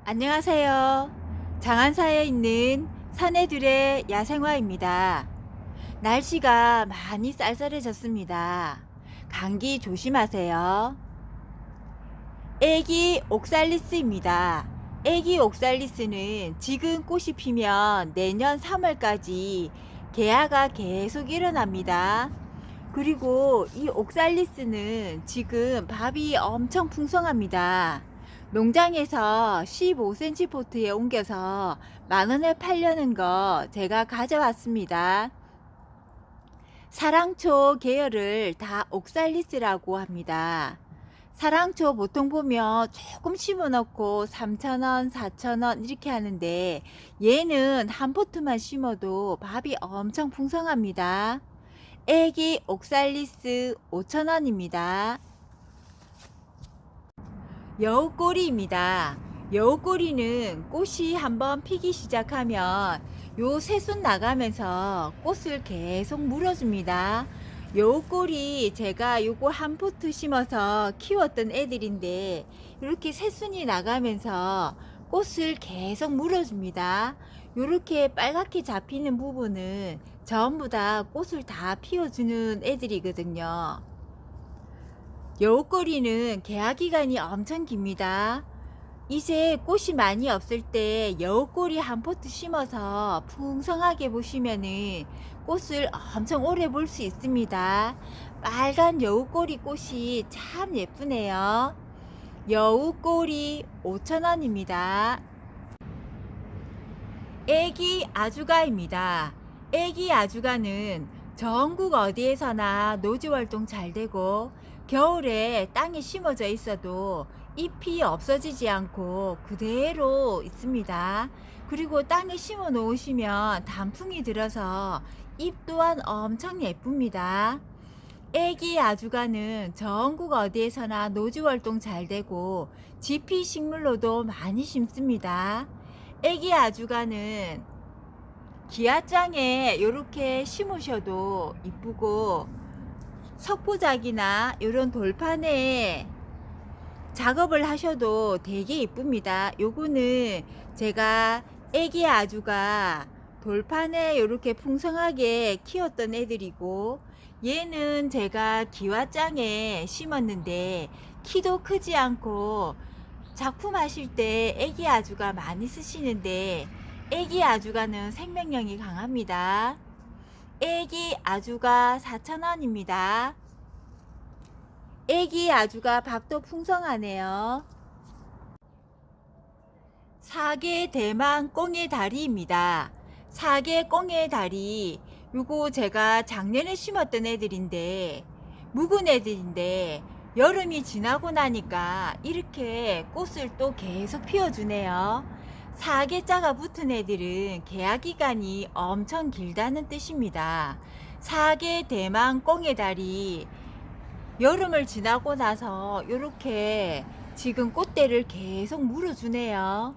안녕하세요. 장안사에 있는 사내들의 야생화입니다. 날씨가 많이 쌀쌀해졌습니다. 감기 조심하세요. 애기 옥살리스입니다. 애기 옥살리스는 지금 꽃이 피면 내년 3월까지 개화가 계속 일어납니다. 그리고 이 옥살리스는 지금 밥이 엄청 풍성합니다. 농장에서 15cm 포트에 옮겨서 만원에 팔려는 거 제가 가져왔습니다. 사랑초 계열을 다 옥살리스라고 합니다. 사랑초 보통 보면 조금 심어 놓고 3,000원, 4,000원 이렇게 하는데 얘는 한 포트만 심어도 밥이 엄청 풍성합니다. 애기 옥살리스 5,000원입니다. 여우꼬리입니다. 여우꼬리는 꽃이 한번 피기 시작하면 요 새순 나가면서 꽃을 계속 물어줍니다. 여우꼬리 제가 요거 한 포트 심어서 키웠던 애들인데 이렇게 새순이 나가면서 꽃을 계속 물어줍니다. 요렇게 빨갛게 잡히는 부분은 전부 다 꽃을 다 피워주는 애들이거든요. 여우꼬리는 개화 기간이 엄청 깁니다. 이제 꽃이 많이 없을 때 여우꼬리 한 포트 심어서 풍성하게 보시면은 꽃을 엄청 오래 볼 수 있습니다. 빨간 여우꼬리 꽃이 참 예쁘네요. 여우꼬리 5,000원입니다. 애기 아주가입니다. 애기 아주가는 전국 어디에서나 노지 활동 잘 되고 겨울에 땅에 심어져 있어도 잎이 없어지지 않고 그대로 있습니다. 그리고 땅에 심어 놓으시면 단풍이 들어서 잎 또한 엄청 예쁩니다. 애기 아주가는 전국 어디에서나 노지 활동 잘 되고 지피 식물로도 많이 심습니다. 애기 아주가는 기아장에 이렇게 심으셔도 이쁘고 석고작이나 이런 돌판에 작업을 하셔도 되게 이쁩니다. 요거는 제가 애기 아주가 돌판에 이렇게 풍성하게 키웠던 애들이고 얘는 제가 기와장에 심었는데 키도 크지 않고 작품 하실 때 애기 아주가 많이 쓰시는데 애기 아주가는 생명력이 강합니다. 애기 아주가 4,000원입니다. 애기 아주가 밥도 풍성하네요. 사계 대만 꽁의 다리입니다. 사계 꽁의 다리 요거 제가 작년에 심었던 애들인데 묵은 애들인데 여름이 지나고 나니까 이렇게 꽃을 또 계속 피워주네요. 사계자가 붙은 애들은 개화 기간이 엄청 길다는 뜻입니다. 사계 대만 꽁의 다리 여름을 지나고 나서 이렇게 지금 꽃대를 계속 물어주네요.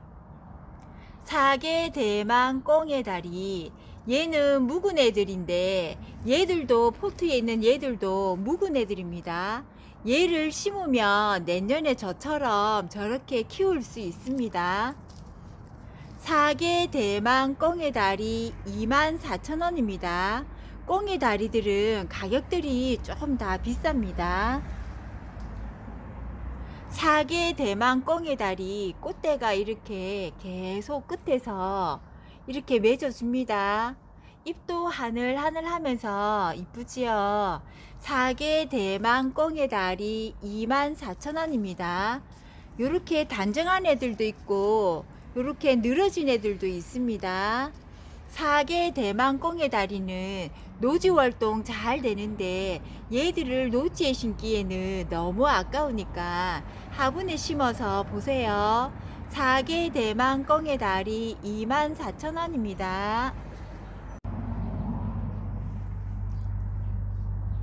사계 대만 꽁의 다리 얘는 묵은 애들인데 얘들도 포트에 있는 얘들도 묵은 애들입니다. 얘를 심으면 내년에 저처럼 저렇게 키울 수 있습니다. 사계 대만 꽁의 다리 24,000원입니다. 꽁의 다리들은 가격들이 조금 다 비쌉니다. 사계 대만 꽁의 다리 꽃대가 이렇게 계속 끝에서 이렇게 맺어줍니다. 잎도 하늘하늘 하면서 이쁘지요. 사계 대만 꽁의 다리 24,000원입니다. 요렇게 단정한 애들도 있고 요렇게 늘어진 애들도 있습니다. 사계 대만 꽁의 다리는 노지 활동 잘 되는데 얘들을 노지에 심기에는 너무 아까우니까 화분에 심어서 보세요. 사계 대만 꽁의 다리 24,000원입니다.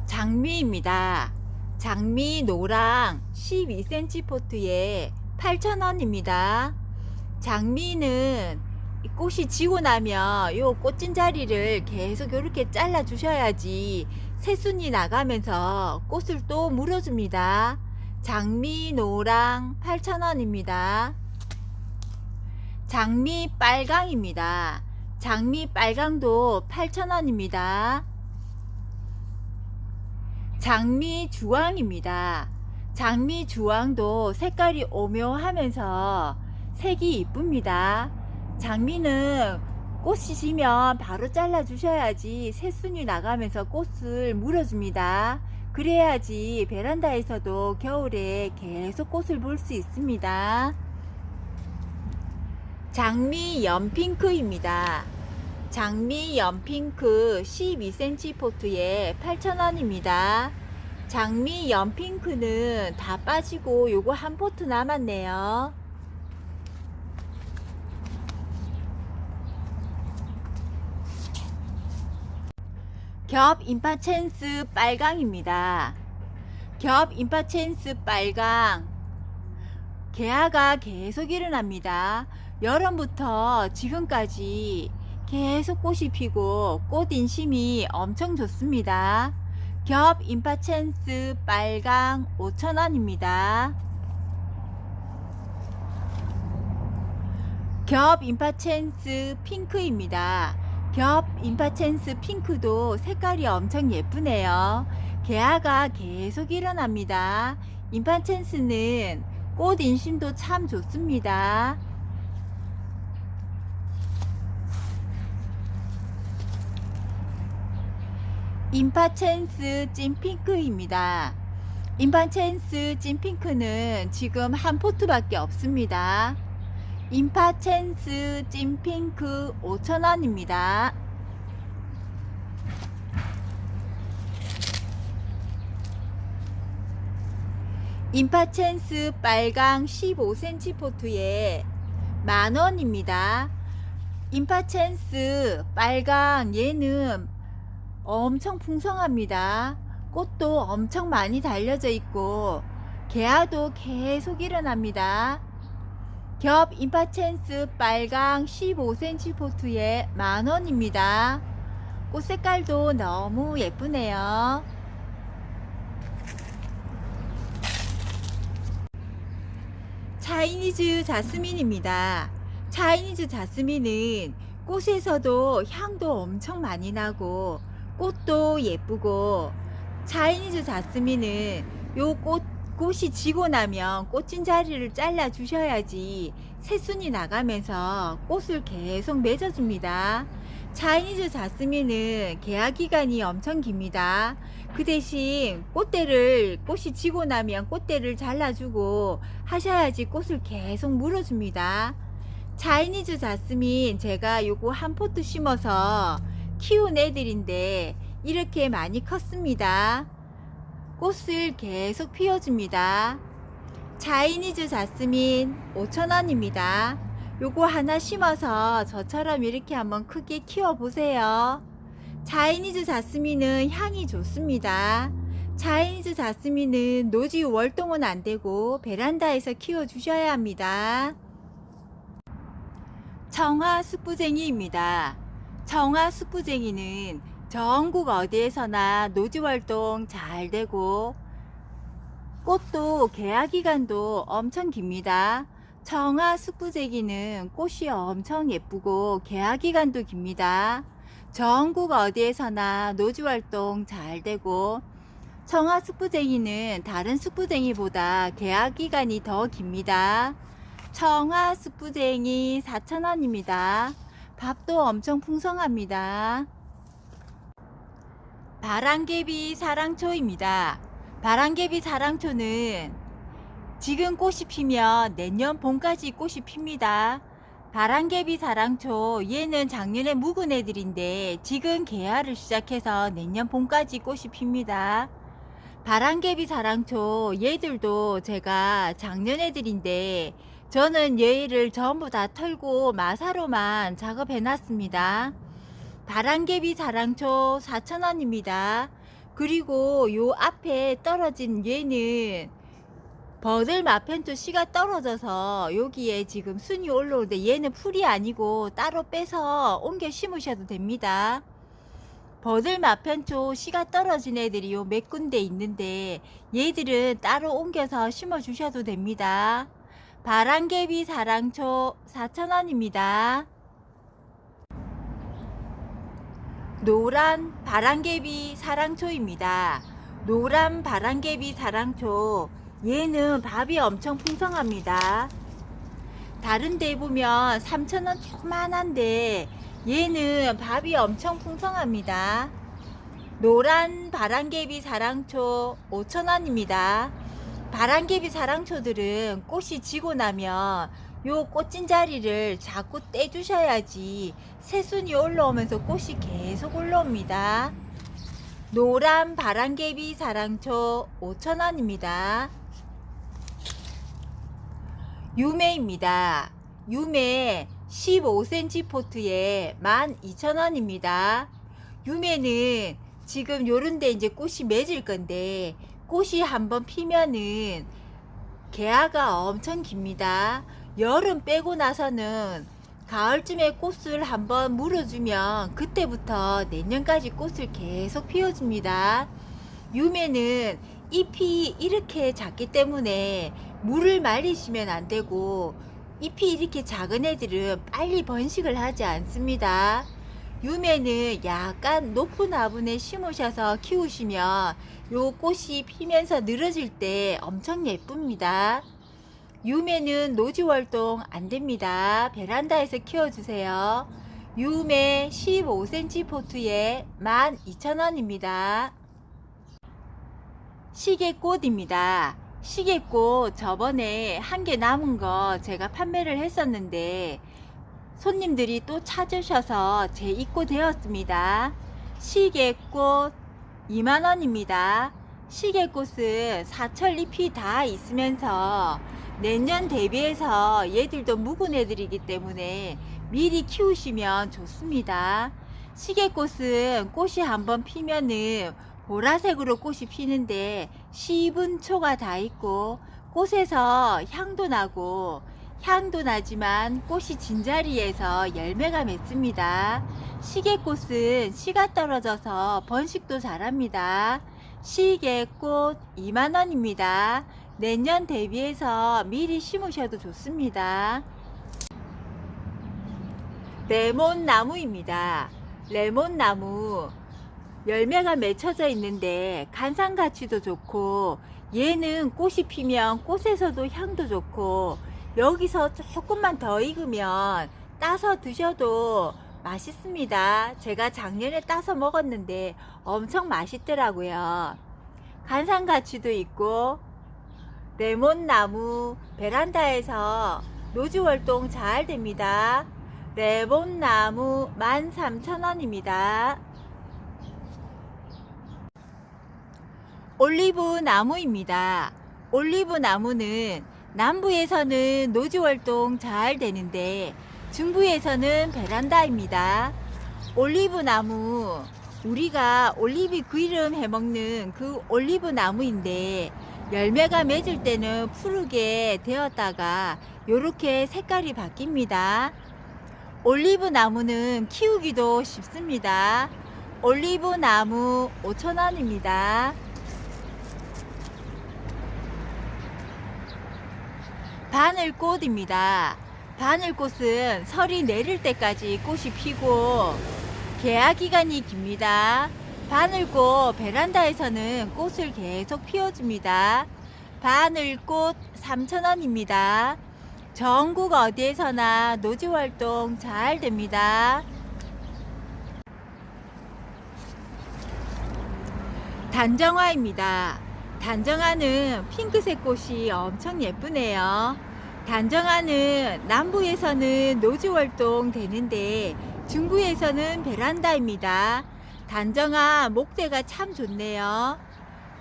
장미입니다. 장미 노랑 12cm 포트에 8,000원입니다. 장미는 꽃이 지고 나면 요 꽃진 자리를 계속 이렇게 잘라 주셔야지 새순이 나가면서 꽃을 또 물어줍니다. 장미 노랑 8,000원입니다. 장미 빨강입니다. 장미 빨강도 8,000원입니다. 장미 주황입니다. 장미 주황도 색깔이 오묘하면서 색이 이쁩니다. 장미는 꽃이 지면 바로 잘라 주셔야지 새순이 나가면서 꽃을 물어줍니다. 그래야지 베란다에서도 겨울에 계속 꽃을 볼 수 있습니다. 장미 연핑크입니다. 장미 연핑크 12cm 포트에 8,000원입니다. 장미 연핑크는 다 빠지고 요거 한 포트 남았네요. 겹 임파첸스 빨강입니다. 겹 임파첸스 빨강 개화가 계속 일어납니다. 여름부터 지금까지 계속 꽃이 피고 꽃 인심이 엄청 좋습니다. 겹 임파첸스 빨강 5,000원입니다. 겹 임파첸스 핑크입니다. 겹 임파첸스 핑크도 색깔이 엄청 예쁘네요. 개화가 계속 일어납니다. 임파첸스는 꽃 인심도 참 좋습니다. 임파첸스 찐핑크입니다. 임파첸스 찐핑크는 지금 한 포트밖에 없습니다. 임파첸스 찐핑크 5,000원입니다. 임파첸스 빨강 15cm 포트에 10,000원입니다. 임파첸스 빨강 얘는 엄청 풍성합니다. 꽃도 엄청 많이 달려져 있고 개화도 계속 일어납니다. 겹 임파첸스 빨강 15cm 포트에 10,000원입니다. 꽃 색깔도 너무 예쁘네요. 차이니즈 자스민입니다. 차이니즈 자스민은 꽃에서도 향도 엄청 많이 나고 꽃도 예쁘고 차이니즈 자스민은 요 꽃이 지고 나면 꽃진 자리를 잘라 주셔야지 새순이 나가면서 꽃을 계속 맺어줍니다. 차이니즈 자스민은 개화 기간이 엄청 깁니다. 그 대신 꽃이 지고 나면 꽃대를 잘라주고 하셔야지 꽃을 계속 물어줍니다. 차이니즈 자스민 제가 요거 한 포트 심어서 키운 애들인데 이렇게 많이 컸습니다. 꽃을 계속 피워줍니다. 차이니즈 자스민 5,000원입니다. 요거 하나 심어서 저처럼 이렇게 한번 크게 키워 보세요. 차이니즈 자스민은 향이 좋습니다. 차이니즈 자스민은 노지 월동은 안 되고 베란다에서 키워 주셔야 합니다. 청화 숙부쟁이입니다. 청화 숙부쟁이는 전국 어디에서나 노지 활동 잘 되고 꽃도 개화 기간도 엄청 깁니다. 청화 숙부쟁이는 꽃이 엄청 예쁘고 개화 기간도 깁니다. 전국 어디에서나 노지 활동 잘 되고 청화 숙부쟁이는 다른 숙부쟁이보다 개화 기간이 더 깁니다. 청화 숙부쟁이 4,000원입니다. 밥도 엄청 풍성합니다. 바람개비 사랑초입니다. 바람개비 사랑초는 지금 꽃이 피면 내년 봄까지 꽃이 핍니다. 바람개비 사랑초 얘는 작년에 묵은 애들인데 지금 개화를 시작해서 내년 봄까지 꽃이 핍니다. 바람개비 사랑초 얘들도 제가 작년 애들인데 저는 얘를 전부 다 털고 마사로만 작업해 놨습니다. 바람개비 사랑초 4,000원입니다. 그리고 요 앞에 떨어진 얘는 버들 마펜초 씨가 떨어져서 여기에 지금 순이 올라오는데 얘는 풀이 아니고 따로 빼서 옮겨 심으셔도 됩니다. 버들 마펜초 씨가 떨어진 애들이 요 몇 군데 있는데 얘들은 따로 옮겨서 심어 주셔도 됩니다. 바람개비 사랑초 4,000원입니다. 노란 바람개비 사랑초입니다. 노란 바람개비 사랑초, 얘는 밥이 엄청 풍성합니다. 다른 데 보면 3,000원 조그만한데 얘는 밥이 엄청 풍성합니다. 노란 바람개비 사랑초 5,000원입니다. 바람개비 사랑초들은 꽃이 지고 나면 요 꽃진자리를 자꾸 떼주셔야지 새순이 올라오면서 꽃이 계속 올라옵니다. 노란 바람개비 사랑초 5,000원입니다. 유매입니다. 유매 15cm 포트에 12,000원입니다. 유매는 지금 요런데 이제 꽃이 맺을 건데 꽃이 한번 피면은 개화가 엄청 깁니다. 여름 빼고 나서는 가을쯤에 꽃을 한번 물어주면 그때부터 내년까지 꽃을 계속 피워줍니다. 유매는 잎이 이렇게 작기 때문에 물을 말리시면 안 되고, 잎이 이렇게 작은 애들은 빨리 번식을 하지 않습니다. 유매는 약간 높은 화분에 심으셔서 키우시면 요 꽃이 피면서 늘어질 때 엄청 예쁩니다. 유매는 노지활동 안됩니다. 베란다에서 키워주세요. 유매 15cm 포트에 12,000원입니다. 시계꽃입니다. 시계꽃 저번에 한 개 남은 거 제가 판매를 했었는데 손님들이 또 찾으셔서 재입고 되었습니다. 시계꽃 2만원입니다. 시계꽃은 사철잎이 다 있으면서 내년 대비해서 얘들도 묵은 애들이기 때문에 미리 키우시면 좋습니다. 시계꽃은 꽃이 한번 피면은 보라색으로 꽃이 피는데 씹은 초가 다 있고 꽃에서 향도 나고, 향도 나지만 꽃이 진자리에서 열매가 맺습니다. 시계꽃은 씨가 떨어져서 번식도 잘합니다. 시계꽃 2만원입니다. 내년 대비해서 미리 심으셔도 좋습니다. 레몬나무입니다. 레몬나무 열매가 맺혀져 있는데 간상 가치도 좋고, 얘는 꽃이 피면 꽃에서도 향도 좋고, 여기서 조금만 더 익으면 따서 드셔도 맛있습니다. 제가 작년에 따서 먹었는데 엄청 맛있더라고요. 간상 가치도 있고, 레몬나무 베란다에서 노지활동 잘 됩니다. 레몬나무 13,000원입니다. 올리브 나무입니다. 올리브 나무는 남부에서는 노지활동 잘 되는데 중부에서는 베란다입니다. 올리브 나무, 우리가 올리브 그름 해먹는 그 올리브 나무인데 열매가 맺을 때는 푸르게 되었다가 요렇게 색깔이 바뀝니다. 올리브 나무는 키우기도 쉽습니다. 올리브 나무 5,000원입니다. 바늘꽃입니다. 바늘꽃은 설이 내릴 때까지 꽃이 피고 개화 기간이 깁니다. 바늘꽃 베란다에서는 꽃을 계속 피워줍니다. 바늘꽃 3,000원입니다. 전국 어디에서나 노지활동 잘 됩니다. 단정화입니다. 단정화는 핑크색 꽃이 엄청 예쁘네요. 단정화는 남부에서는 노지활동 되는데 중부에서는 베란다입니다. 단정화 목대가 참 좋네요.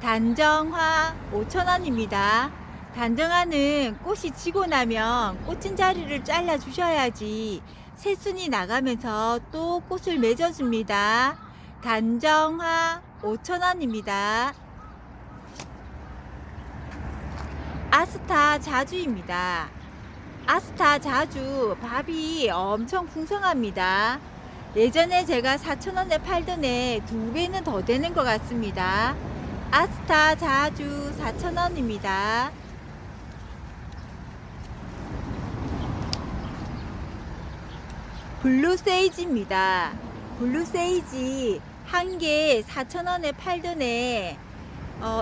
단정화 5,000원입니다. 단정화는 꽃이 지고 나면 꽃진자리를 잘라 주셔야지 새순이 나가면서 또 꽃을 맺어줍니다. 단정화 5,000원입니다. 아스타 자주입니다. 아스타 자주 밥이 엄청 풍성합니다. 예전에 제가 4,000원에 팔던 애 2배는 더 되는 것 같습니다. 아스타 자주 4,000원입니다. 블루세이지입니다. 블루세이지 한 개 4,000원에 팔더네.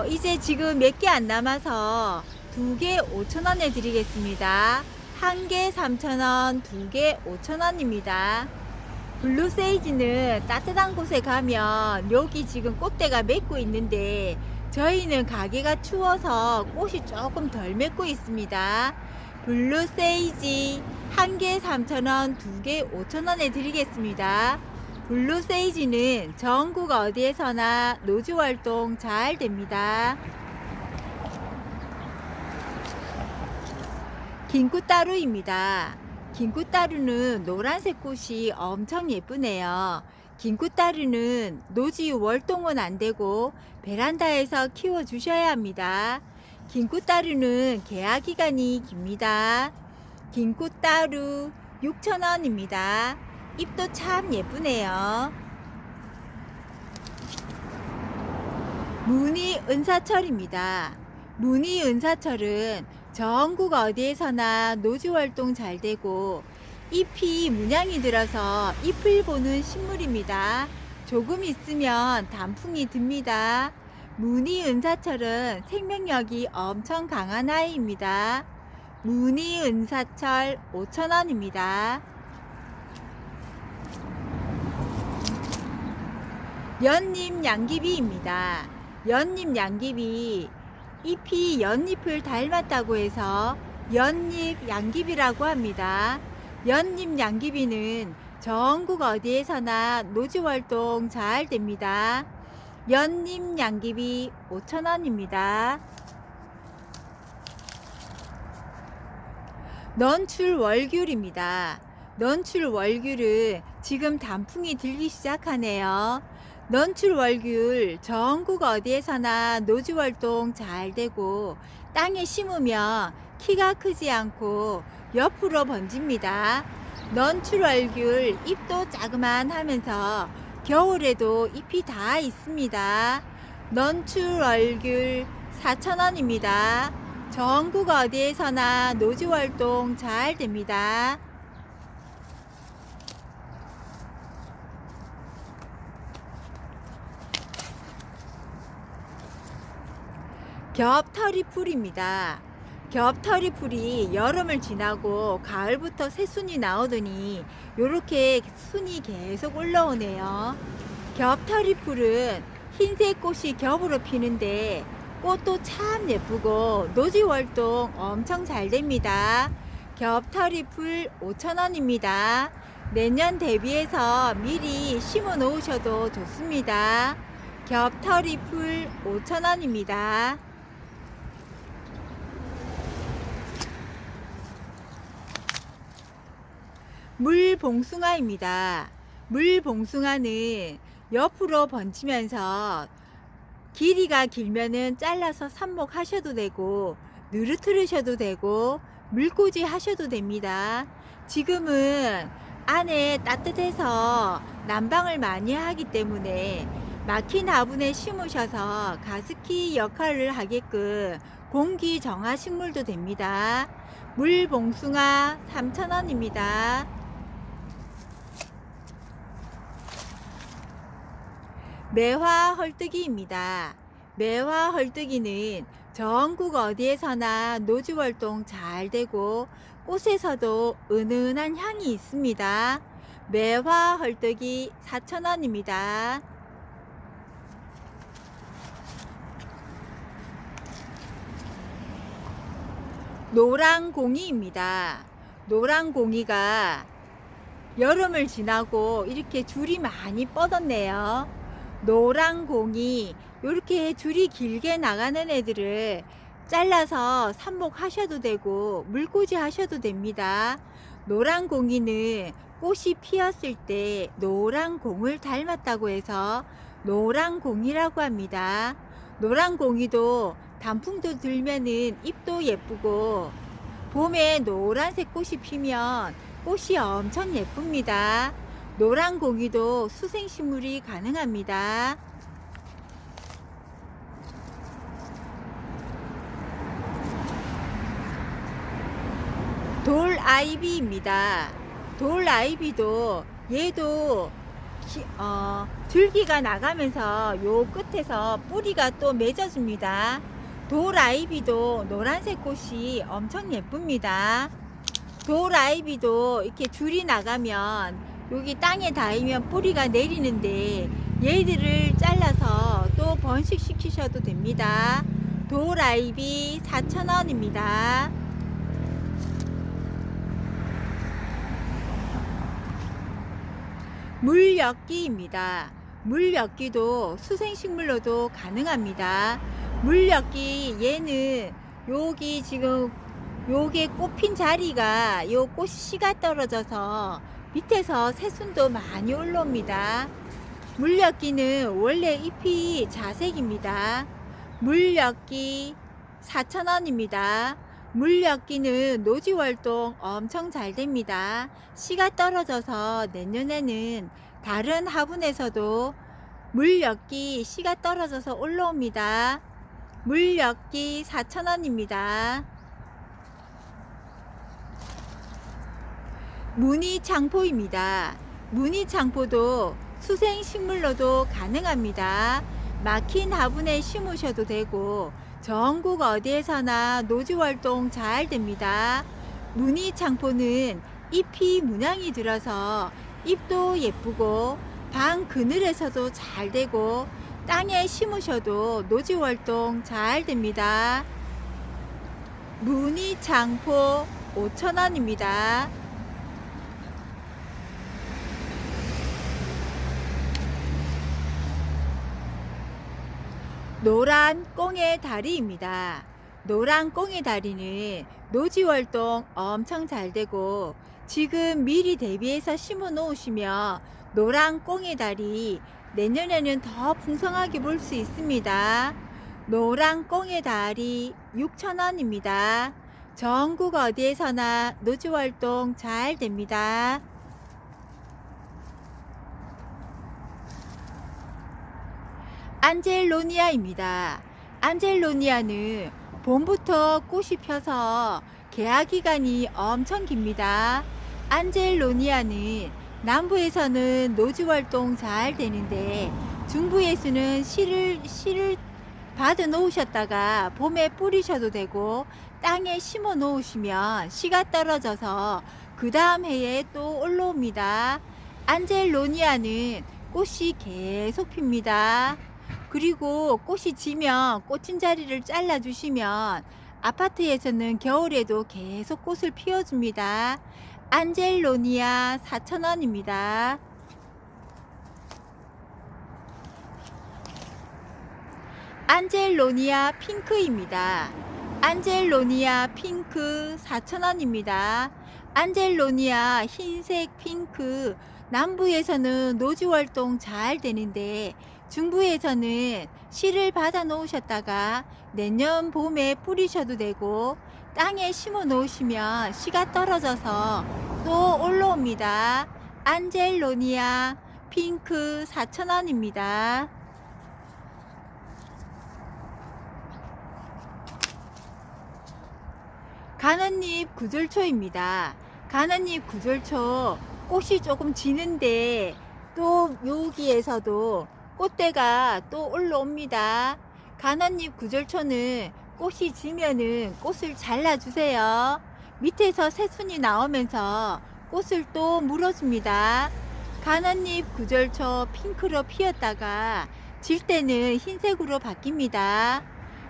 이제 지금 몇 개 안 남아서 두 개 5,000원에 드리겠습니다. 한 개 3,000원, 두 개 5,000원입니다. 블루세이지는 따뜻한 곳에 가면 여기 지금 꽃대가 맺고 있는데 저희는 가게가 추워서 꽃이 조금 덜 맺고 있습니다. 블루세이지 한 개 3,000원, 두 개 5,000원에 드리겠습니다. 블루세이지는 전국 어디에서나 노지 활동 잘 됩니다. 긴꽃다루입니다. 긴꽃다루는 노란색 꽃이 엄청 예쁘네요. 긴꽃다루는 노지 월동은 안 되고 베란다에서 키워 주셔야 합니다. 긴꽃다루는 개화 기간이 깁니다. 긴꽃다루 6,000원입니다. 잎도 참 예쁘네요. 무늬 은사철입니다. 무늬 은사철은 전국 어디에서나 노지 활동 잘 되고 잎이 문양이 들어서 잎을 보는 식물입니다. 조금 있으면 단풍이 듭니다. 무늬 은사철은 생명력이 엄청 강한 아이입니다. 무늬 은사철 5,000원입니다. 연잎 양귀비입니다. 연잎 양귀비 잎이 연잎을 닮았다고 해서 연잎 양귀비라고 합니다. 연잎 양귀비는 전국 어디에서나 노지 활동 잘 됩니다. 연잎 양귀비 5,000원입니다. 넌출월귤입니다. 넌출월귤은 지금 단풍이 들기 시작하네요. 넌출월귤 전국 어디에서나 노지 활동 잘 되고 땅에 심으면 키가 크지 않고 옆으로 번집니다. 넌출월귤 잎도 자그만하면서 겨울에도 잎이 다 있습니다. 넌출월귤 4,000원입니다. 전국 어디에서나 노지 활동 잘 됩니다. 겹터리풀입니다. 겹터리풀이 여름을 지나고 가을부터 새순이 나오더니 이렇게 순이 계속 올라오네요. 겹터리풀은 흰색 꽃이 겹으로 피는데 꽃도 참 예쁘고 노지 활동 엄청 잘 됩니다. 겹터리풀 5,000원입니다. 내년 대비해서 미리 심어 놓으셔도 좋습니다. 겹터리풀 5,000원입니다. 물봉숭아입니다. 물봉숭아는 옆으로 번지면서 길이가 길면은 잘라서 삽목하셔도 되고 누르트르셔도 되고 물꽂이 하셔도 됩니다. 지금은 안에 따뜻해서 난방을 많이 하기 때문에 막힌 화분에 심으셔서 가습기 역할을 하게끔 공기 정화 식물도 됩니다. 물봉숭아 3,000원입니다. 매화 헐뜨기입니다. 매화 헐뜨기는 전국 어디에서나 노지 활동 잘 되고 꽃에서도 은은한 향이 있습니다. 매화 헐뜨기 4,000원입니다. 노랑공이입니다. 노랑공이가 여름을 지나고 이렇게 줄이 많이 뻗었네요. 노랑공이 이렇게 줄이 길게 나가는 애들을 잘라서 삽목하셔도 되고 물꽂이 하셔도 됩니다. 노랑공이는 꽃이 피었을 때 노랑공을 닮았다고 해서 노랑공이라고 합니다. 노랑공이도 단풍도 들면은 잎도 예쁘고 봄에 노란색 꽃이 피면 꽃이 엄청 예쁩니다. 노랑공이도 수생식물이 가능합니다. 돌아이비입니다. 돌아이비도 얘도 줄기가 나가면서 요 끝에서 뿌리가 또 맺어줍니다. 돌아이비도 노란색 꽃이 엄청 예쁩니다. 돌아이비도 이렇게 줄이 나가면 여기 땅에 닿으면 뿌리가 내리는데 얘들을 잘라서 또 번식시키셔도 됩니다. 돌아이비 4,000원입니다. 물엿기입니다. 물엿기도 수생식물로도 가능합니다. 물엿기 얘는 여기 지금 요게 꽃핀 자리가 요 꽃이 씨가 떨어져서 밑에서 새순도 많이 올라옵니다. 물엿기는 원래 잎이 자색입니다. 물엿기 4,000원입니다. 물엿기는 노지활동 엄청 잘 됩니다. 씨가 떨어져서 내년에는 다른 화분에서도 물엿기 씨가 떨어져서 올라옵니다. 물엿기 4,000원입니다. 무늬창포입니다. 무늬창포도 수생식물로도 가능합니다. 막힌 화분에 심으셔도 되고 전국 어디에서나 노지활동 잘 됩니다. 무늬창포는 잎이 문양이 들어서 잎도 예쁘고 방 그늘에서도 잘 되고 땅에 심으셔도 노지활동 잘 됩니다. 무늬창포 5,000원입니다. 노란 꽁의 다리입니다. 노란 꽁의 다리는 노지활동 엄청 잘 되고 지금 미리 대비해서 심어 놓으시면 노란 꽁의 다리 내년에는 더 풍성하게 볼 수 있습니다. 노란 꽁의 다리 6,000원입니다. 전국 어디에서나 노지활동 잘 됩니다. 안젤로니아입니다. 안젤로니아는 봄부터 꽃이 펴서 개화 기간이 엄청 깁니다. 안젤로니아는 남부에서는 노지활동 잘 되는데 중부에서는 씨를 받아 놓으셨다가 봄에 뿌리셔도 되고 땅에 심어 놓으시면 씨가 떨어져서 그 다음 해에 또 올라옵니다. 안젤로니아는 꽃이 계속 핍니다. 그리고 꽃이 지면 꽂힌 자리를 잘라 주시면 아파트에서는 겨울에도 계속 꽃을 피워줍니다. 안젤로니아 4,000원입니다. 안젤로니아 핑크입니다. 안젤로니아 핑크 4,000원입니다. 안젤로니아 흰색 핑크 남부에서는 노지활동 잘 되는데 중부에서는 씨를 받아 놓으셨다가 내년 봄에 뿌리셔도 되고 땅에 심어 놓으시면 씨가 떨어져서 또 올라옵니다. 안젤로니아 핑크 4,000원입니다. 가는잎 구절초입니다. 가는잎 구절초 꽃이 조금 지는데 또 여기에서도 꽃대가 또 올라옵니다. 가는잎 구절초는 꽃이 지면은 꽃을 잘라주세요. 밑에서 새순이 나오면서 꽃을 또 물어줍니다. 가는잎 구절초 핑크로 피었다가 질 때는 흰색으로 바뀝니다.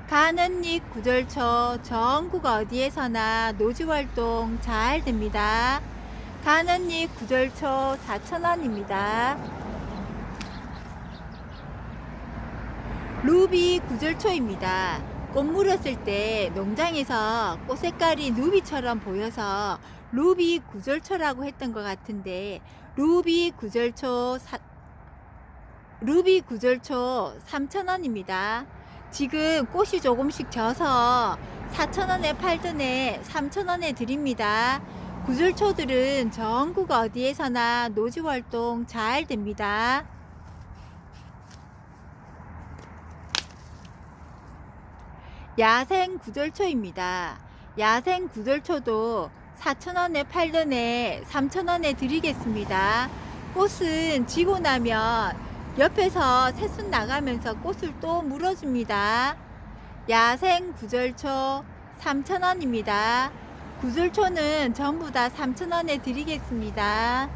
가는잎 구절초 전국 어디에서나 노지활동 잘 됩니다. 가는잎 구절초 4,000원입니다. 루비 구절초입니다. 꽃 물었을 때 농장에서 꽃 색깔이 누비처럼 보여서 루비 구절초라고 했던 것 같은데 루비 구절초 3,000원입니다. 지금 꽃이 조금씩 져서 4,000원에 팔던 애 3,000원에 드립니다. 구절초들은 전국 어디에서나 노지활동 잘 됩니다. 야생 구절초입니다. 야생 구절초도 4,000원에 팔던 애 3,000원에 드리겠습니다. 꽃은 지고 나면 옆에서 새순 나가면서 꽃을 또 물어줍니다. 야생 구절초 3,000원입니다. 구절초는 전부 다 3,000원에 드리겠습니다.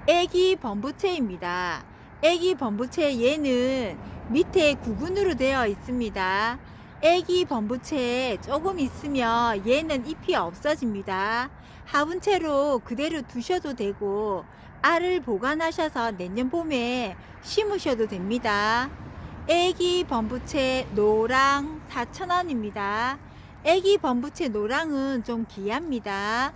애기 범부채입니다. 애기 범부채 얘는 밑에 구근으로 되어 있습니다. 애기 범부채 조금 있으면 얘는 잎이 없어집니다. 화분채로 그대로 두셔도 되고 알을 보관하셔서 내년 봄에 심으셔도 됩니다. 애기 범부채 노랑 4,000원입니다. 애기 범부채 노랑은 좀 귀합니다.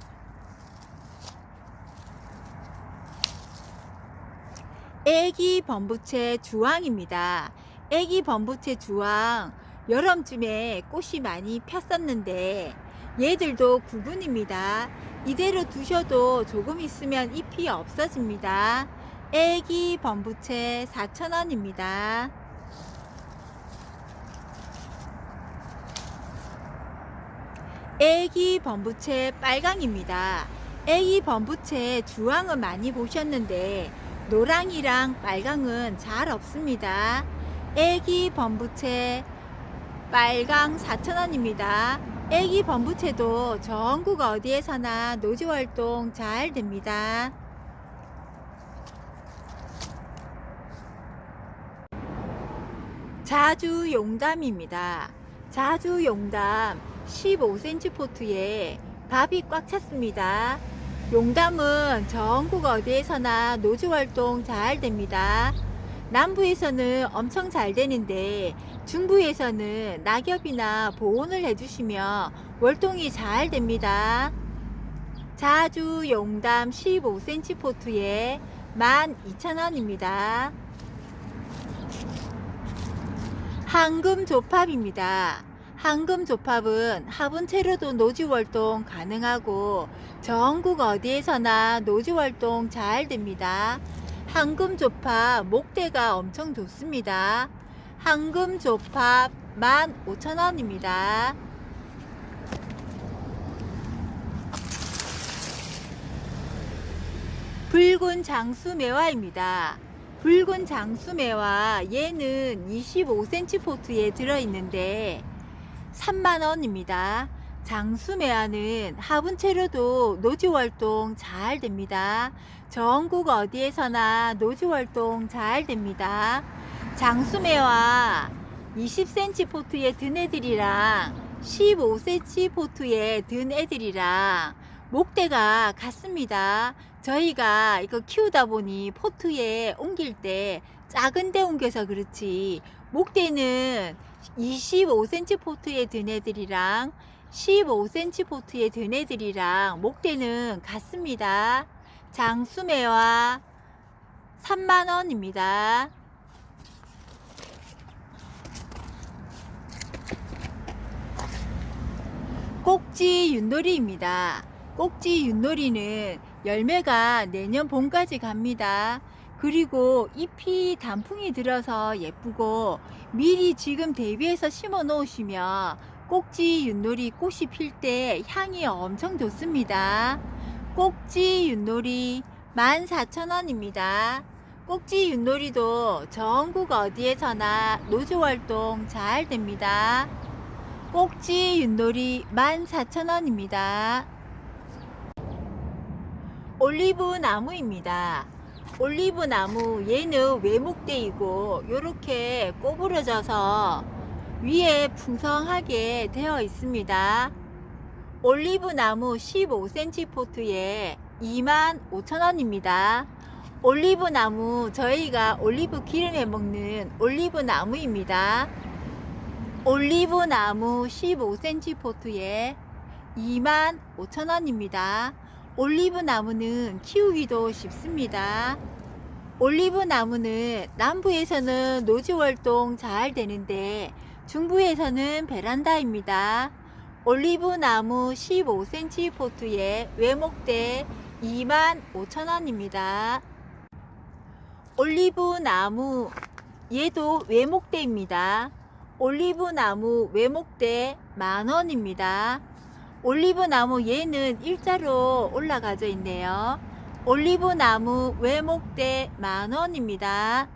애기 범부채 주황입니다. 애기 범부채 주황 여름쯤에 꽃이 많이 폈었는데 얘들도 구근입니다. 이대로 두셔도 조금 있으면 잎이 없어집니다. 애기 범부채 4,000원입니다. 애기 범부채 빨강입니다. 애기 범부채 주황은 많이 보셨는데 노랑이랑 빨강은 잘 없습니다. 애기 범부채 빨강 4,000원입니다. 애기 범부채도 전국 어디에서나 노지활동 잘 됩니다. 자주용담입니다. 자주용담 15cm 포트에 밥이 꽉 찼습니다. 용담은 전국 어디에서나 노지활동 잘 됩니다. 남부에서는 엄청 잘 되는데 중부에서는 낙엽이나 보온을 해주시면 월동이 잘 됩니다. 자주 용담 15cm 포트에 12,000원입니다. 황금조팝입니다. 황금조팝은 화분채로도 노지활동 가능하고 전국 어디에서나 노지활동 잘 됩니다. 황금조팝 목대가 엄청 좋습니다. 황금조팝 15,000원입니다. 붉은 장수매화입니다. 붉은 장수매화 얘는 25cm 포트에 들어있는데 30,000원입니다. 장수매화는 화분채로도 노지활동 잘 됩니다. 전국 어디에서나 노지활동 잘 됩니다. 장수매화 20cm 포트에 든 애들이랑 15cm 포트에 든 애들이랑 목대가 같습니다. 저희가 이거 키우다 보니 포트에 옮길 때 작은 데 옮겨서 그렇지 목대는 25cm 포트에 든 애들이랑 15cm 포트에 든 애들이랑 목대는 같습니다. 장수매화 30,000원입니다. 꼭지 윷놀이입니다. 꼭지 윷놀이는 열매가 내년 봄까지 갑니다. 그리고 잎이 단풍이 들어서 예쁘고 미리 지금 대비해서 심어 놓으시면 꼭지 윷놀이 꽃이 필 때 향이 엄청 좋습니다. 꼭지 윷놀이 14,000원입니다. 꼭지 윷놀이도 전국 어디에서나 노지활동 잘 됩니다. 꼭지 윷놀이 14,000원입니다. 올리브 나무입니다. 올리브 나무 얘는 외목대이고 요렇게 꼬부러져서 위에 풍성하게 되어 있습니다. 올리브 나무 15cm 포트에 25,000원입니다. 올리브 나무 저희가 올리브 기름에 먹는 올리브 나무입니다. 올리브 나무 15cm 포트에 25,000원입니다. 올리브 나무는 키우기도 쉽습니다. 올리브 나무는 남부에서는 노지활동 잘 되는데 중부에서는 베란다입니다. 올리브 나무 15cm 포트에 외목대 25,000원입니다. 올리브 나무 얘도 외목대입니다. 올리브 나무 외목대 10,000원입니다. 올리브 나무 얘는 일자로 올라가져 있네요. 올리브 나무 외목대 10,000원입니다.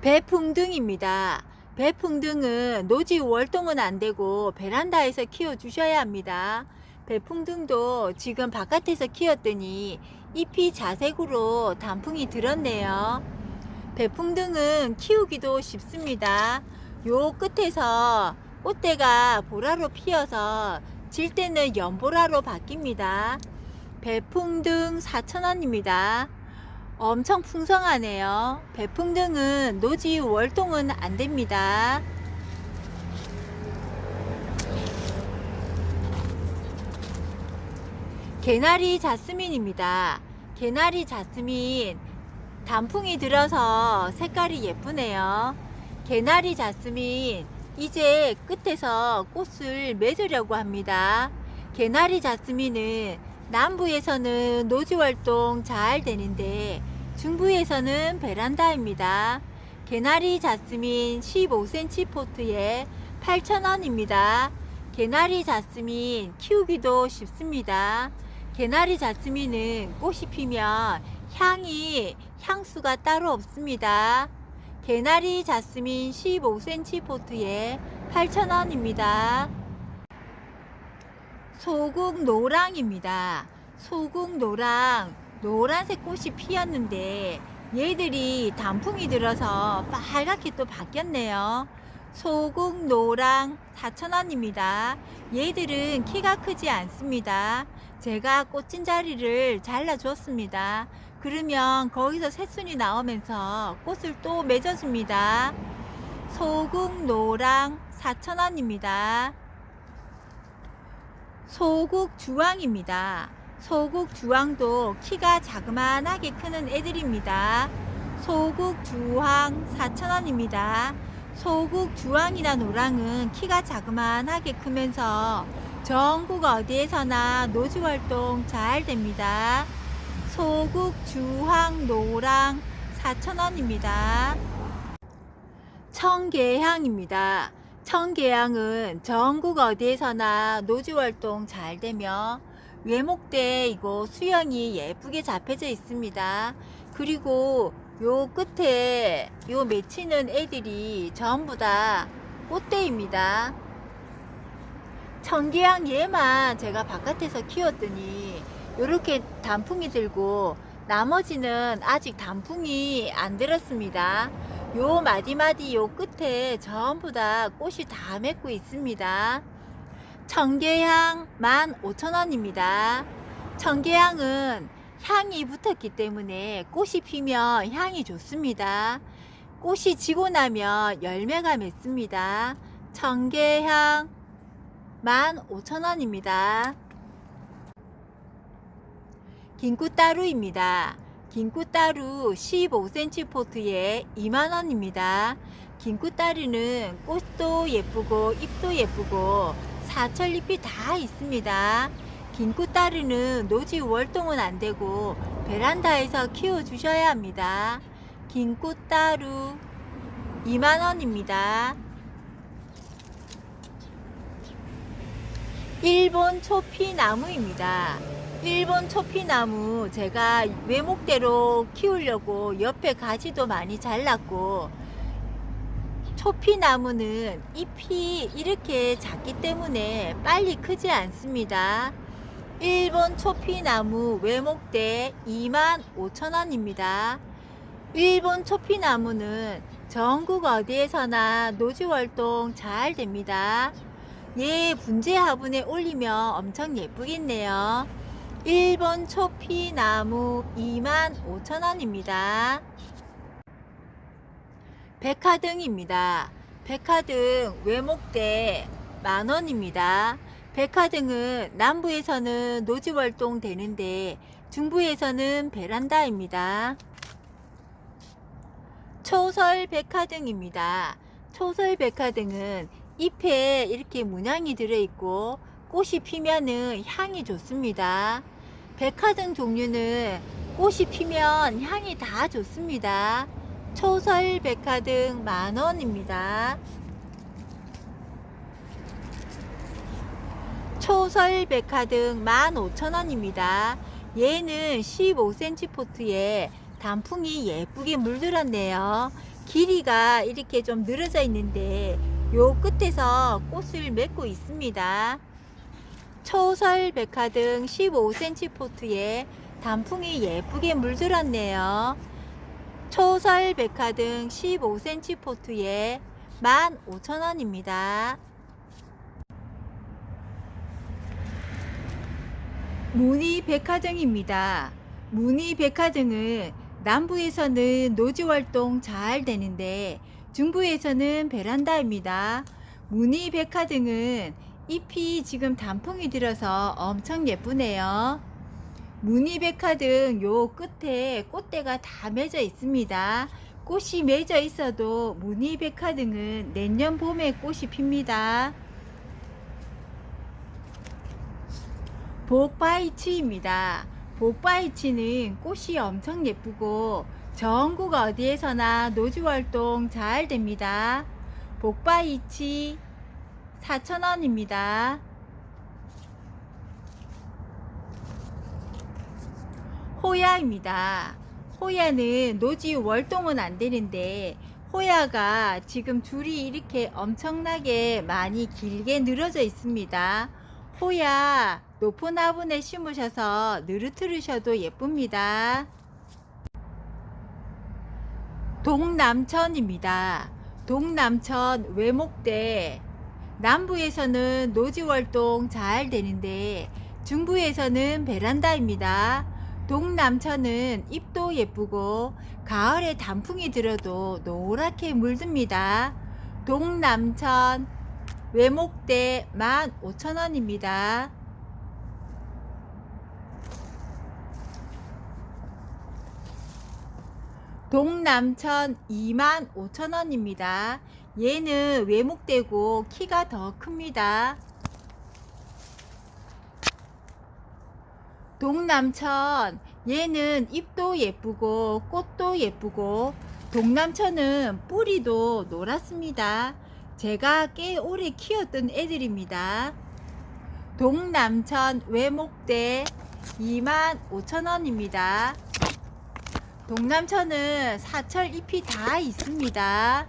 배풍등입니다. 배풍등은 노지 월동은 안되고 베란다에서 키워 주셔야 합니다. 배풍등도 지금 바깥에서 키웠더니 잎이 자색으로 단풍이 들었네요. 배풍등은 키우기도 쉽습니다. 요 끝에서 꽃대가 보라로 피어서 질 때는 연보라로 바뀝니다. 배풍등 4,000원입니다. 엄청 풍성하네요. 배풍등은 노지 월동은 안됩니다. 개나리 자스민입니다. 개나리 자스민 단풍이 들어서 색깔이 예쁘네요. 개나리 자스민 이제 끝에서 꽃을 맺으려고 합니다. 개나리 자스민은 남부에서는 노지활동 잘 되는데 중부에서는 베란다입니다. 개나리 자스민 15cm 포트에 8,000원입니다. 개나리 자스민 키우기도 쉽습니다. 개나리 자스민은 꽃이 피면 향수가 따로 없습니다. 개나리 자스민 15cm 포트에 8,000원입니다. 소국노랑입니다. 소국노랑 노란색 꽃이 피었는데 얘들이 단풍이 들어서 빨갛게 또 바뀌었네요. 소국노랑 4,000원입니다. 얘들은 키가 크지 않습니다. 제가 꽃진자리를 잘라줬습니다. 그러면 거기서 새순이 나오면서 꽃을 또 맺어줍니다. 소국노랑 4,000원입니다. 소국주황입니다. 소국주황도 키가 자그만하게 크는 애들입니다. 소국주황 4,000원입니다. 소국주황이나 노랑은 키가 자그만하게 크면서 전국 어디에서나 노지활동 잘 됩니다. 소국주황 노랑 4,000원입니다. 청계향입니다. 청계향은 전국 어디에서나 노지활동 잘 되며 외목대이고 수영이 예쁘게 잡혀져 있습니다. 그리고 요 끝에 요 맺히는 애들이 전부 다 꽃대입니다. 청계향 얘만 제가 바깥에서 키웠더니 요렇게 단풍이 들고 나머지는 아직 단풍이 안 들었습니다. 요 마디마디 요 끝에 전부 다 꽃이 다 맺고 있습니다. 청계향 15,000원입니다. 청계향은 향이 붙었기 때문에 꽃이 피면 향이 좋습니다. 꽃이 지고 나면 열매가 맺습니다. 청계향 15,000원입니다. 긴꾸따루입니다. 긴꾸따루 15cm 포트에 20,000원입니다. 긴꾸따루는 꽃도 예쁘고 잎도 예쁘고 사철잎이 다 있습니다. 긴꾸따루는 노지 월동은 안되고 베란다에서 키워 주셔야 합니다. 긴꾸따루 20,000원입니다. 일본 초피나무입니다. 일본 초피나무 제가 외목대로 키우려고 옆에 가지도 많이 잘랐고, 초피나무는 잎이 이렇게 작기 때문에 빨리 크지 않습니다. 일본 초피나무 외목대 25,000원입니다. 일본 초피나무는 전국 어디에서나 노지활동 잘 됩니다. 얘 분재 화분에 올리면 엄청 예쁘겠네요. 일본 초피나무 25,000원입니다. 백화등입니다. 백화등 외목대 10,000원입니다. 백화등은 남부에서는 노지활동 되는데 중부에서는 베란다입니다. 초설 백화등입니다. 초설 백화등은 잎에 이렇게 문양이 들어있고 꽃이 피면은 향이 좋습니다. 백화등 종류는 꽃이 피면 향이 다 좋습니다. 초설 백화등 만원입니다. 초설 백화등 15,000원입니다. 얘는 15cm 포트에 단풍이 예쁘게 물들었네요. 길이가 이렇게 좀 늘어져 있는데 요 끝에서 꽃을 맺고 있습니다. 초설 백화등 15cm 포트에 단풍이 예쁘게 물들었네요. 초설 백화등 15cm 포트에 15,000원입니다. 무늬 백화등입니다. 무늬 백화등은 남부에서는 노지 활동 잘 되는데 중부에서는 베란다입니다. 무늬 백화등은 잎이 지금 단풍이 들어서 엄청 예쁘네요. 무늬 백화등 요 끝에 꽃대가 다 맺어 있습니다. 꽃이 맺어 있어도 무늬 백화등은 내년 봄에 꽃이 핍니다. 복바이치입니다. 복바이치는 꽃이 엄청 예쁘고 전국 어디에서나 노지 활동 잘 됩니다. 복바이치 4,000원입니다. 호야입니다. 호야는 노지 월동은 안 되는데 호야가 지금 줄이 이렇게 엄청나게 많이 길게 늘어져 있습니다. 호야 높은 화분에 심으셔서 느르트르셔도 예쁩니다. 동남천입니다. 동남천 외목대 남부에서는 노지 활동 잘 되는데 중부에서는 베란다입니다. 동남천은 잎도 예쁘고 가을에 단풍이 들어도 노랗게 물듭니다. 동남천 외목대 15,000원입니다. 동남천 25,000원입니다. 얘는 외목대고 키가 더 큽니다. 동남천 얘는 잎도 예쁘고 꽃도 예쁘고 동남천은 뿌리도 노랗습니다. 제가 꽤 오래 키웠던 애들입니다. 동남천 외목대 25,000원입니다. 동남천은 사철 잎이 다 있습니다.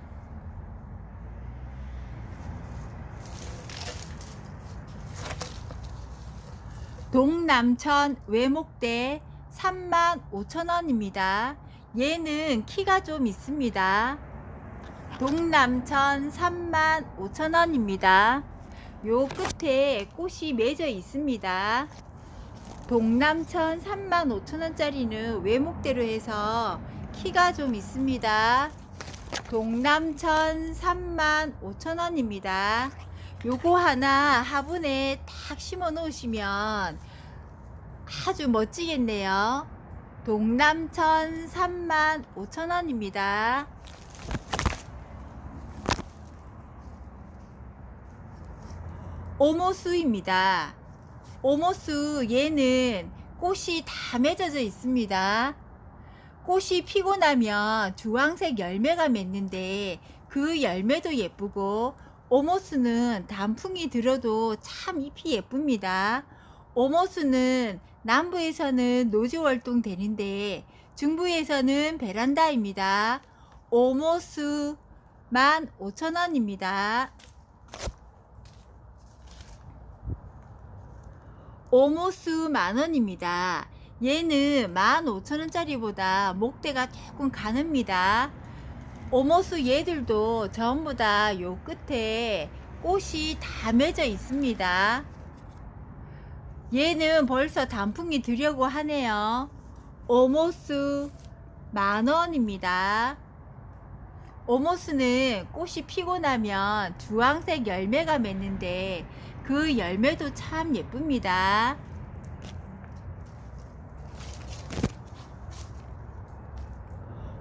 동남천 외목대 35,000원입니다. 얘는 키가 좀 있습니다. 동남천 35,000원입니다. 요 끝에 꽃이 맺어 있습니다. 동남천 35,000원짜리는 외목대로 해서 키가 좀 있습니다. 동남천 35,000원입니다. 요거 하나 화분에 딱 심어 놓으시면 아주 멋지겠네요. 동남천 35,000원입니다. 오모수입니다. 오모수 얘는 꽃이 다 맺어져 있습니다. 꽃이 피고 나면 주황색 열매가 맺는데 그 열매도 예쁘고 오모수는 단풍이 들어도 참 잎이 예쁩니다. 오모수는 남부에서는 노지 활동 되는데 중부에서는 베란다입니다. 오모수 15,000원입니다. 오모수 만원입니다. 얘는 15,000원짜리보다 목대가 조금 가늡니다. 오모수 얘들도 전부 다 요 끝에 꽃이 다 맺어 있습니다. 얘는 벌써 단풍이 들려고 하네요. 오모수 만원입니다. 오모수는 꽃이 피고 나면 주황색 열매가 맺는데 그 열매도 참 예쁩니다.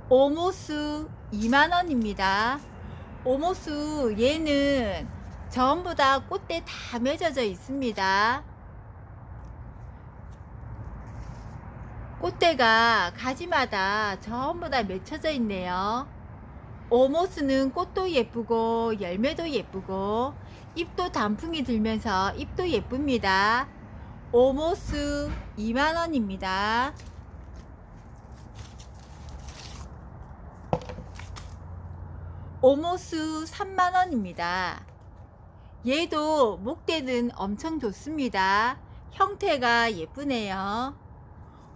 오모수 2만원입니다. 오모수 얘는 전부 다 꽃대 다 맺어져 있습니다. 꽃대가 가지마다 전부 다 맺혀져 있네요. 오모스는 꽃도 예쁘고 열매도 예쁘고 잎도 단풍이 들면서 잎도 예쁩니다. 오모스 2만원입니다. 오모스 3만원입니다. 얘도 목대는 엄청 좋습니다. 형태가 예쁘네요.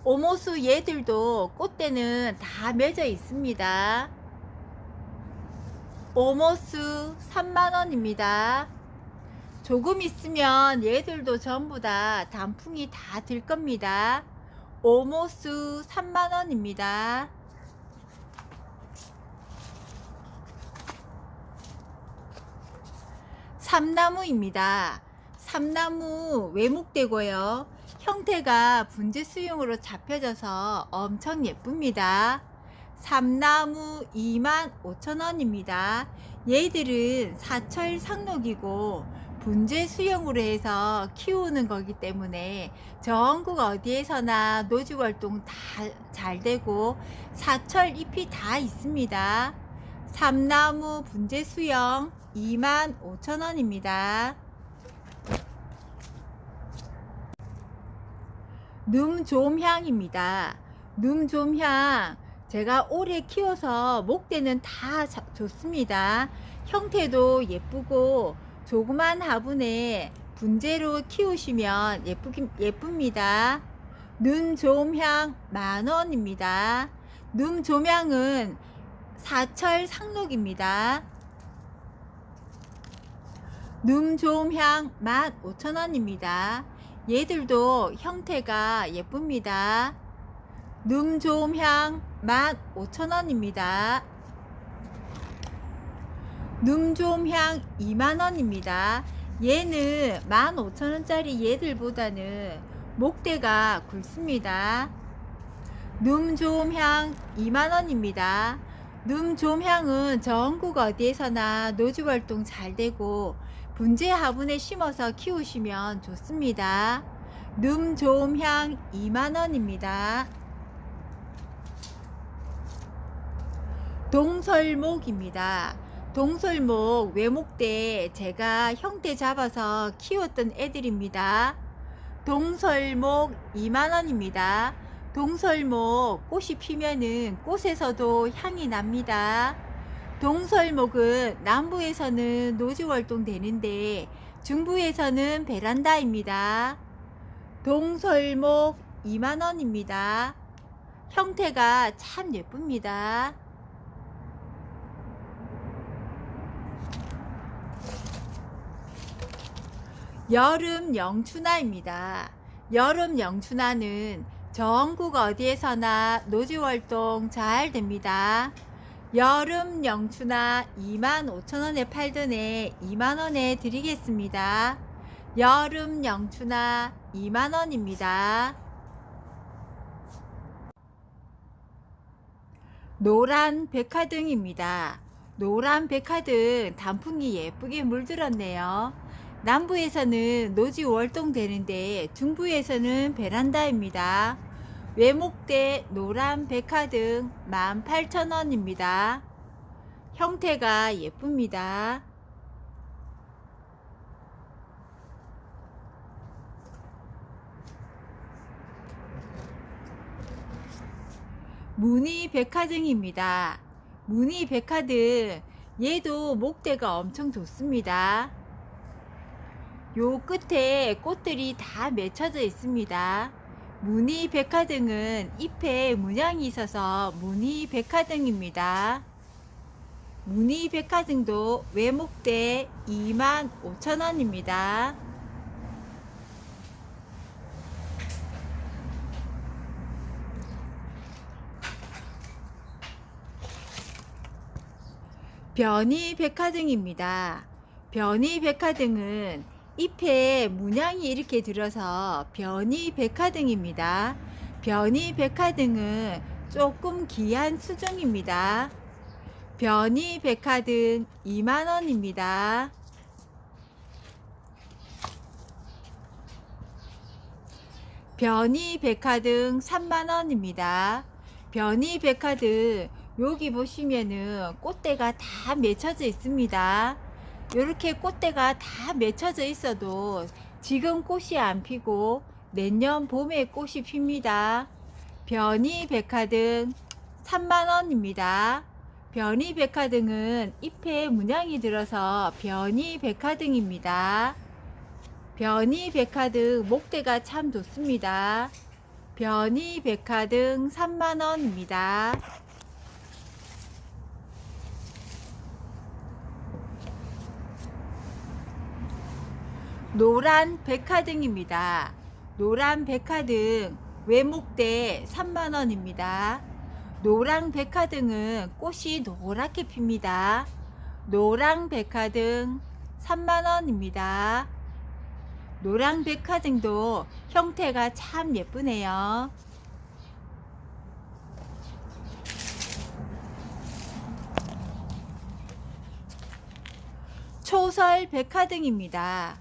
오모스 얘들도 꽃대는 다 맺어 있습니다. 오모스 3만원입니다. 조금 있으면 얘들도 전부 다 단풍이 다 들 겁니다. 오모스 3만원입니다. 삼나무입니다. 삼나무 외목되고요. 형태가 분재수용으로 잡혀져서 엄청 예쁩니다. 삼나무 25,000원입니다. 얘들은 사철 상록이고 분재수용으로 해서 키우는 거기 때문에 전국 어디에서나 노지활동 다 잘 되고 사철 잎이 다 있습니다. 삼나무 분재수용 25,000원입니다. num좀향입니다. num좀향 제가 오래 키워서 목대는 다 좋습니다. 형태도 예쁘고 조그만 화분에 분재로 키우시면 예쁩니다. num좀향 만원입니다. num좀향은 사철 상록입니다. num좀향 15,000원입니다. 얘들도 형태가 예쁩니다. num좀향 15,000원입니다. num좀향 2만원입니다. 얘는 15,000원짜리 얘들보다는 목대가 굵습니다. num좀향 2만원입니다. num좀향은 전국 어디에서나 노지활동 잘 되고 분재 화분에 심어서 키우시면 좋습니다. num좀향 2만원입니다. 동설목입니다. 동설목 외목대 제가 형태 잡아서 키웠던 애들입니다. 동설목 2만원입니다. 동설목 꽃이 피면은 꽃에서도 향이 납니다. 동설목은 남부에서는 노지활동 되는데 중부에서는 베란다입니다. 동설목 2만원입니다. 형태가 참 예쁩니다. 여름 영춘화입니다. 여름 영춘화는 전국 어디에서나 노지활동 잘 됩니다. 여름 영춘화 25,000원에 팔던 애 2만원에 드리겠습니다. 여름 영춘화 2만원입니다. 노란 백화등입니다. 노란 백화등 단풍이 예쁘게 물들었네요. 남부에서는 노지 월동 되는데 중부에서는 베란다입니다. 외목대 노란 백화등 18,000원입니다. 형태가 예쁩니다. 무늬 백화등입니다. 무늬 백화등 얘도 목대가 엄청 좋습니다. 요 끝에 꽃들이 다 맺혀져 있습니다. 무늬 백화등은 잎에 문양이 있어서 무늬 백화등입니다. 무늬 백화등도 외목대 25,000원입니다. 변이 백화등입니다. 변이 백화등은 잎에 문양이 이렇게 들어서 변이 백화등입니다. 변이 백화등은 조금 귀한 수종입니다. 변이 백화등 2만원입니다. 변이 백화등 3만원입니다. 변이 백화등 여기 보시면은 꽃대가 다 맺혀져 있습니다. 이렇게 꽃대가 다 맺혀져 있어도 지금 꽃이 안 피고 내년 봄에 꽃이 핍니다. 변이 백화등 3만원입니다. 변이 백화등은 잎에 문양이 들어서 변이 백화등입니다. 변이 백화등 목대가 참 좋습니다. 변이 백화등 3만원입니다. 노란 백화등입니다. 노란 백화등 외목대 3만원입니다. 노랑 백화등은 꽃이 노랗게 핍니다. 노랑 백화등 3만원입니다. 노랑 백화등도 형태가 참 예쁘네요. 초설 백화등입니다.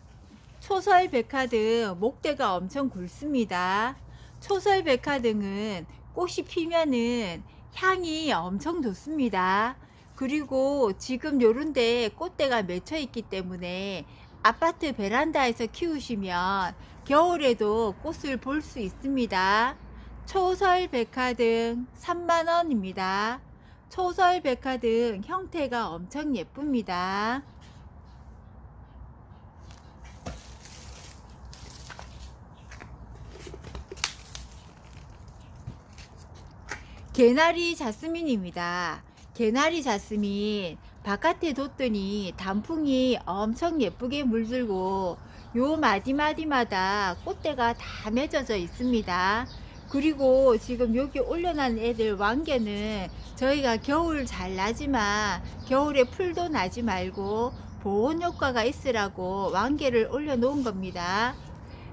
초설 백화등 목대가 엄청 굵습니다. 초설 백화등은 꽃이 피면은 향이 엄청 좋습니다. 그리고 지금 요런데 꽃대가 맺혀 있기 때문에 아파트 베란다에서 키우시면 겨울에도 꽃을 볼 수 있습니다. 초설 백화등 3만원입니다. 초설 백화등 형태가 엄청 예쁩니다. 개나리 자스민입니다. 개나리 자스민 바깥에 뒀더니 단풍이 엄청 예쁘게 물들고 요 마디마디마다 꽃대가 다 맺어져 있습니다. 그리고 지금 여기 올려놓은 애들 왕개는 저희가 겨울 잘 나지만 겨울에 풀도 나지 말고 보온 효과가 있으라고 왕개를 올려 놓은 겁니다.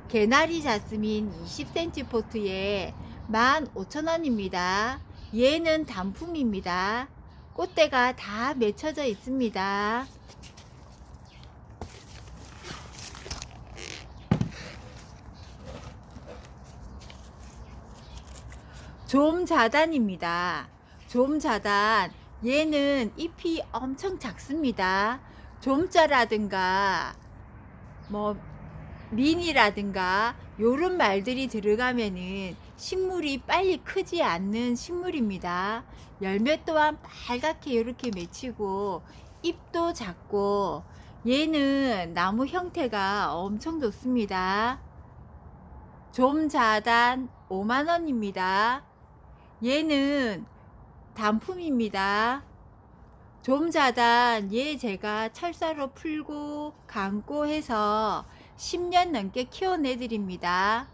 개나리 자스민 20cm 포트에 15,000원입니다. 얘는 단풍입니다. 꽃대가 다 맺혀져 있습니다. 좀자단입니다. 좀자단 얘는 잎이 엄청 작습니다. 좀자라든가 민이라든가 요런 말들이 들어가면은 식물이 빨리 크지 않는 식물입니다. 열매 또한 빨갛게 이렇게 맺히고 잎도 작고 얘는 나무 형태가 엄청 좋습니다. 좀자단 5만원입니다. 얘는 단품입니다. 좀자단 얘 제가 철사로 풀고 감고 해서 10년 넘게 키워내드립니다.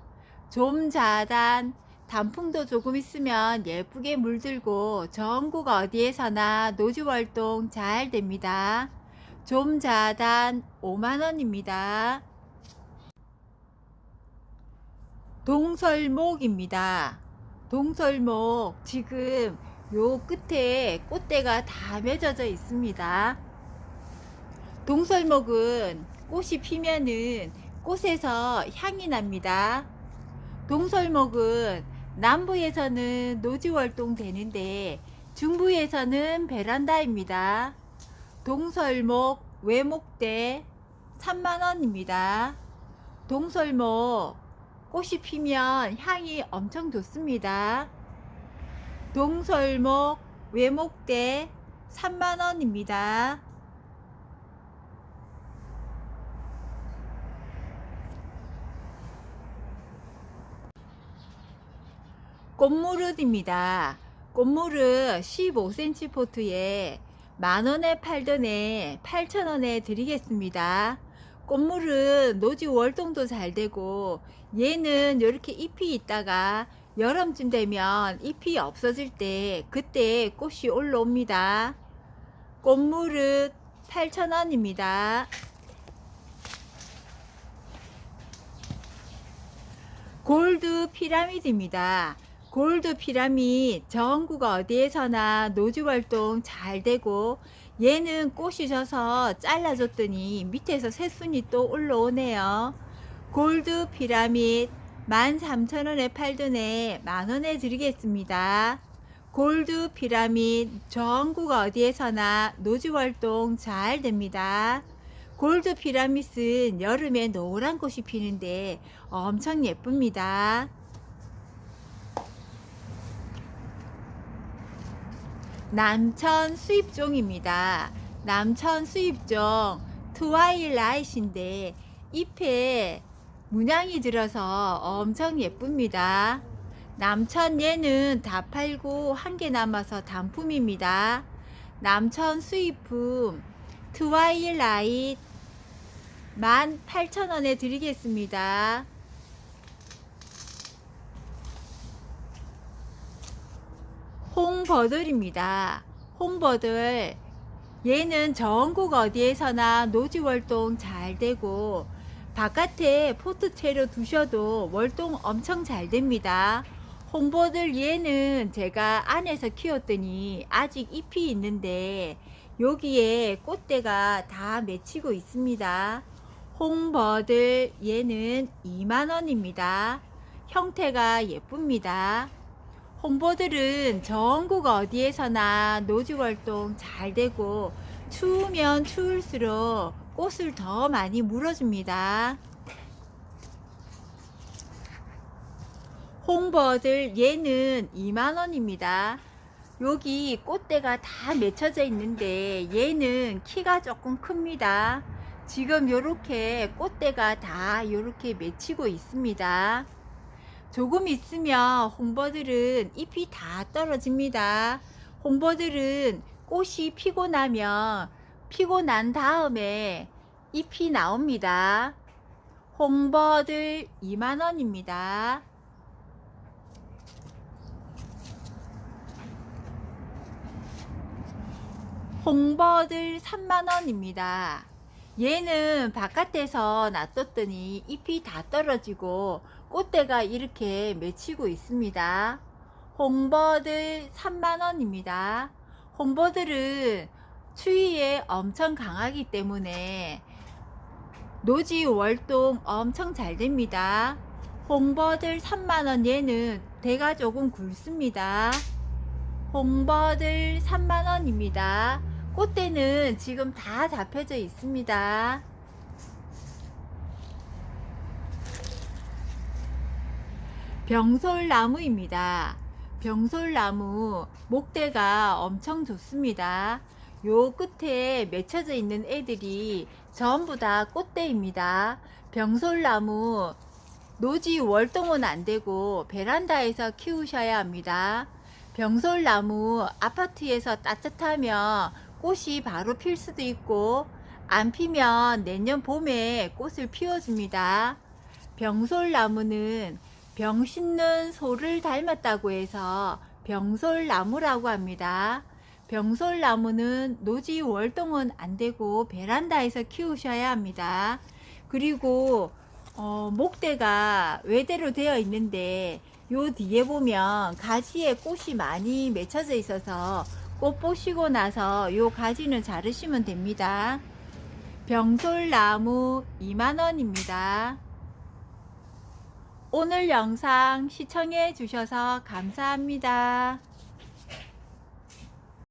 좀자단 단풍도 조금 있으면 예쁘게 물들고 전국 어디에서나 노지활동 잘 됩니다. 좀자단 5만원입니다. 동설목입니다. 동설목 지금 요 끝에 꽃대가 다 맺어져 있습니다. 동설목은 꽃이 피면은 꽃에서 향이 납니다. 동설목은 남부에서는 노지활동 되는데 중부에서는 베란다입니다. 동설목 외목대 3만원입니다. 동설목 꽃이 피면 향이 엄청 좋습니다. 동설목 외목대 3만원입니다. 꽃무릇입니다. 꽃무릇 15cm 포트에 만원에 팔던 애 8,000원에 드리겠습니다. 꽃무릇 노지 월동도 잘 되고 얘는 이렇게 잎이 있다가 여름쯤 되면 잎이 없어질 때 그때 꽃이 올라옵니다. 꽃무릇 8,000원입니다. 골드 피라미드입니다. 골드 피라미드 전국 어디에서나 노지활동 잘 되고 얘는 꽃이 져서 잘라줬더니 밑에서 새순이 또 올라오네요. 골드 피라미드 13,000원에 팔던 애 만원에 드리겠습니다. 골드 피라밋 전국 어디에서나 노지 활동 잘 됩니다. 골드 피라밋은 여름에 노란 꽃이 피는데 엄청 예쁩니다. 남천 수입종입니다. 남천 수입종 트와일라잇인데 잎에 문양이 들어서 엄청 예쁩니다. 남천 얘는 다 팔고 한 개 남아서 단품입니다. 남천 수입품 트와일라잇 18,000원에 드리겠습니다. 홍버들입니다. 홍버들 얘는 전국 어디에서나 노지 월동 잘 되고 바깥에 포트채로 두셔도 월동 엄청 잘 됩니다. 홍버들 얘는 제가 안에서 키웠더니 아직 잎이 있는데 여기에 꽃대가 다 맺히고 있습니다. 홍버들 얘는 2만원입니다. 형태가 예쁩니다. 홍보들은 전국 어디에서나 노지 활동 잘 되고 추우면 추울수록 꽃을 더 많이 물어줍니다. 홍버들 얘는 2만원입니다. 여기 꽃대가 다 맺혀져 있는데 얘는 키가 조금 큽니다. 지금 요렇게 꽃대가 다 요렇게 맺히고 있습니다. 조금 있으면 홍버들은 잎이 다 떨어집니다. 홍버들은 꽃이 피고 난 다음에 잎이 나옵니다. 홍버들 2만원입니다. 홍버들 3만원입니다. 얘는 바깥에서 놔뒀더니 잎이 다 떨어지고 꽃대가 이렇게 맺히고 있습니다. 홍버들 3만원입니다. 홍버들은 추위에 엄청 강하기 때문에 노지 월동 엄청 잘 됩니다. 홍버들 3만원 얘는 대가 조금 굵습니다. 홍버들 3만원입니다. 꽃대는 지금 다 잡혀져 있습니다. 병솔나무입니다. 병솔나무 목대가 엄청 좋습니다. 요 끝에 맺혀져 있는 애들이 전부 다 꽃대입니다. 병솔나무 노지 월동은 안 되고 베란다에서 키우셔야 합니다. 병솔나무 아파트에서 따뜻하면 꽃이 바로 필 수도 있고 안 피면 내년 봄에 꽃을 피워줍니다. 병솔나무는 병 씻는 소를 닮았다고 해서 병솔나무라고 합니다. 병솔나무는 노지 월동은 안 되고 베란다에서 키우셔야 합니다. 그리고 목대가 외대로 되어 있는데 요 뒤에 보면 가지에 꽃이 많이 맺혀져 있어서 꽃 보시고 나서 요 가지는 자르시면 됩니다. 병솔나무 2만원입니다. 오늘 영상 시청해 주셔서 감사합니다.